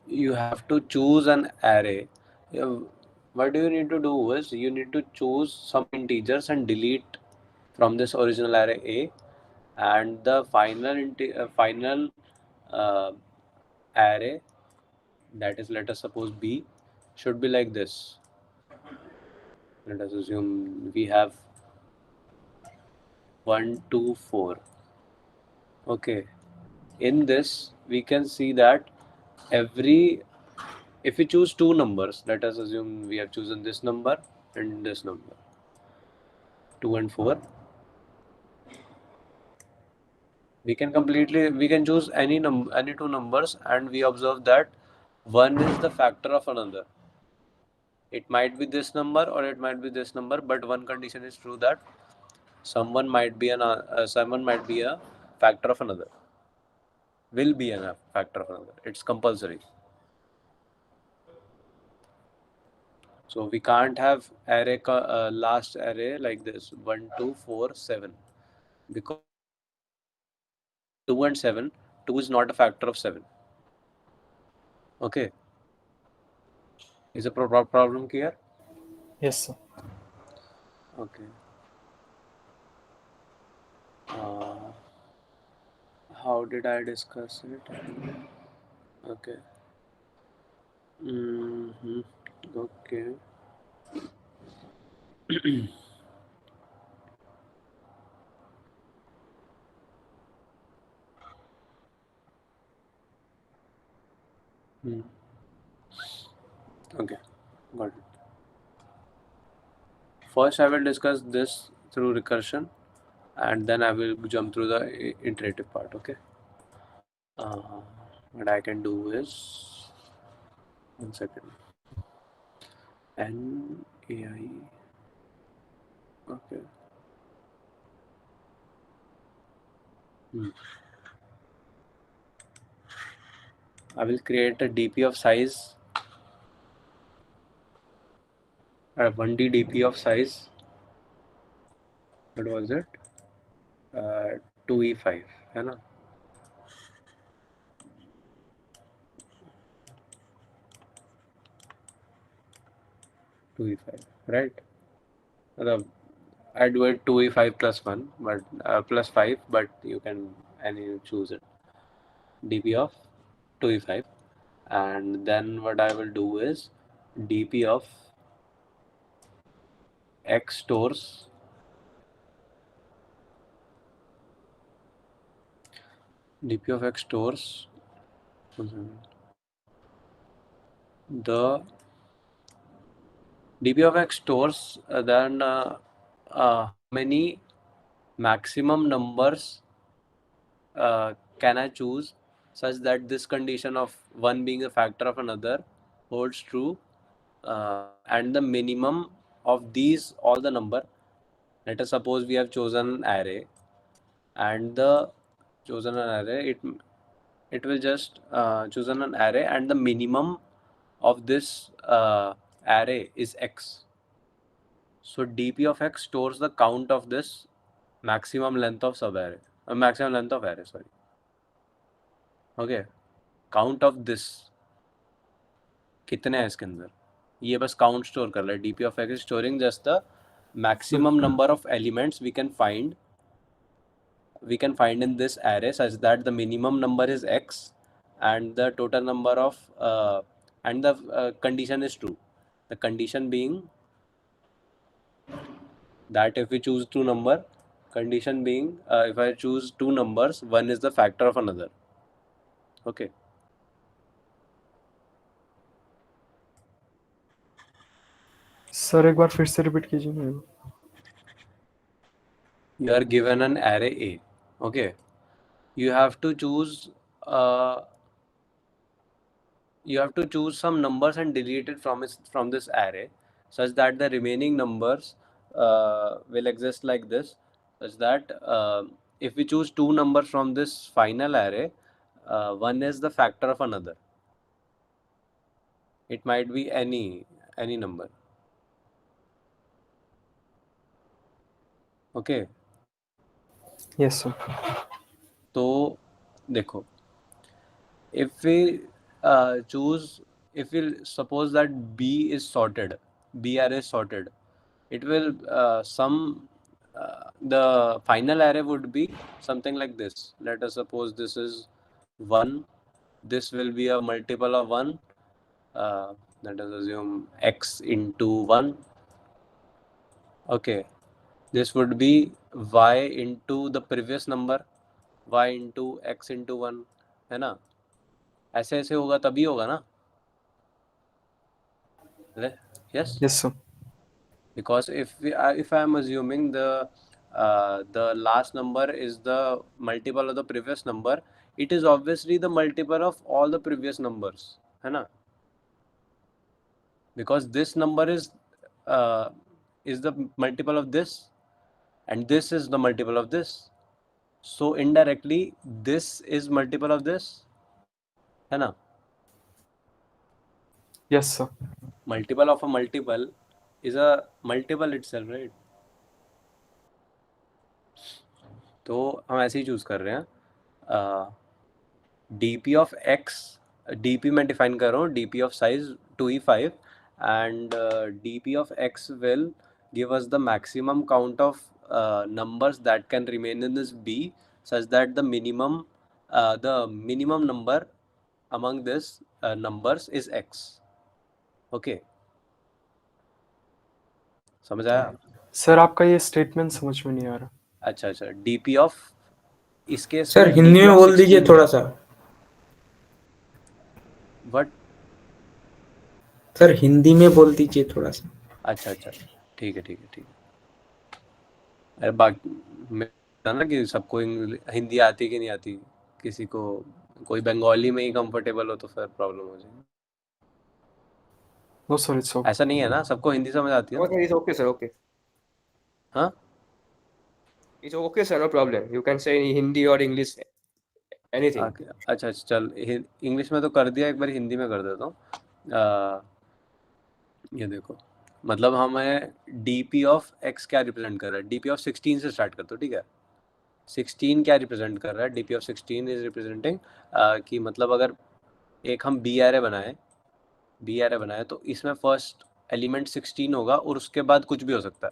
you have to choose an array. What you need to do is you need to choose some integers and delete from this original array A, and the final uh, array, that is, let us suppose B, should be like this. Let us assume we have 1 2 4. Okay, in this we can see that every, if we choose two numbers, let us assume we have chosen this number and this number, 2 and 4, we can choose any two numbers, and we observe that one is the factor of another. It might be this number or it might be this number, but one condition is true, that someone might be a factor of another, will be a factor of another. It's compulsory. So we can't have last array like this 1 2 4 7, because 2 and 7, 2 is not a factor of 7. Okay, is a problem clear? Yes, sir. Okay. Uh, how did I discuss it? Okay. Mm-hmm. Okay. Hmm. Okay, got it. First, I will discuss this through recursion, and then I will jump through the iterative part. Okay. Uh, what I can do is, 1 second. NAI. Okay. Hmm. I will create a DP of size, 1D DP of size. What was it? 2E5, है ना? 2E5, right? मतलब I do it 2E5 plus 1, but plus 5, but you can any choose it. DP of 2E5, and then what I will do is DP of X stores DP of X stores the DP of X stores then how many maximum numbers can I choose such that this condition of one being a factor of another holds true, and the minimum of these all the number. Let us suppose we have chosen an array, and the chosen an array it will just chosen an array, and the minimum of this array is x. So dp of x stores the count of this maximum length of subarray, maximum length of array, sorry. Okay, count of this कितने हैं इसके अंदर, ये बस count store कर रहा है. DP of x is storing just the maximum number of elements we can find in this array, such that the minimum number is x, and the total number of and the condition is true. The condition being that if we choose two number, condition being if I choose two numbers, one is the factor of another. Okay. Sir एक बार फिर से repeat कीजिए मेरे को. You are given an array A. Okay, you have to choose uh, some numbers and delete it from this array, such that the remaining numbers will exist like this, such that if we choose two numbers from this final array, one is the factor of another. It might be any number. Okay. Yes, sir. तो देखो, if we choose, if we'll suppose that B is sorted, B array is sorted, it will the final array would be something like this. Let us suppose this is 1, this will be a multiple of 1, let us assume x into 1. Okay, this would be y into the previous number, y into x into 1, है ना? ऐसे ऐसे होगा तभी होगा ना? Yes? Yes, sir. Because if I am assuming the last number is the multiple of the previous number, it is obviously the multiple of all the previous numbers, है ना? Because this number is the multiple of this, and this is the multiple of this. So indirectly, this is multiple of this, है ना? Yes, sir. Multiple of a multiple is a multiple itself, right? तो हम ऐसे ही choose कर रहे हैं dp of x, dp मैं define कर रहा हूँ dp of size 2e5 and dp of x will give us the maximum count of numbers that can remain in this b such that the minimum number among this numbers is x. Okay, समझ आया? Sir आपका ये statement समझ में नहीं आ रहा. अच्छा अच्छा, dp of इस केस सर में हिंदी dp में of बोल दीजिए 16 थोड़ा है. सा. What? सर हिंदी में बोल दीजिए थोड़ा सा. अच्छा अच्छा, ठीक है ठीक है ठीक है. अरे बाकी मैं ना कि सबको हिंदी आती कि नहीं आती, किसी को कोई बंगाली में ही कंफर्टेबल हो तो फिर प्रॉब्लम हो जाएगी. No, sir, it's okay. ऐसा नहीं है ना, सबको हिंदी समझ आती है ना? Okay, it's okay, sir. Okay. हाँ It's okay, sir. No problem. You can say in Hindi or English, anything. अच्छा अच्छा, चल इंग्लिश में तो कर दिया, एक बार हिंदी में कर देता हूँ. ये देखो, मतलब हमें dp ऑफ x क्या रिप्रेजेंट कर रहा है? dp ऑफ 16 से स्टार्ट करते हो, ठीक है? 16 क्या रिप्रेजेंट कर रहा है? dp ऑफ 16 इज रिप्रेजेंटिंग कि मतलब अगर एक हम b array बनाए तो इसमें फर्स्ट एलिमेंट 16 होगा और उसके बाद कुछ भी हो सकता है.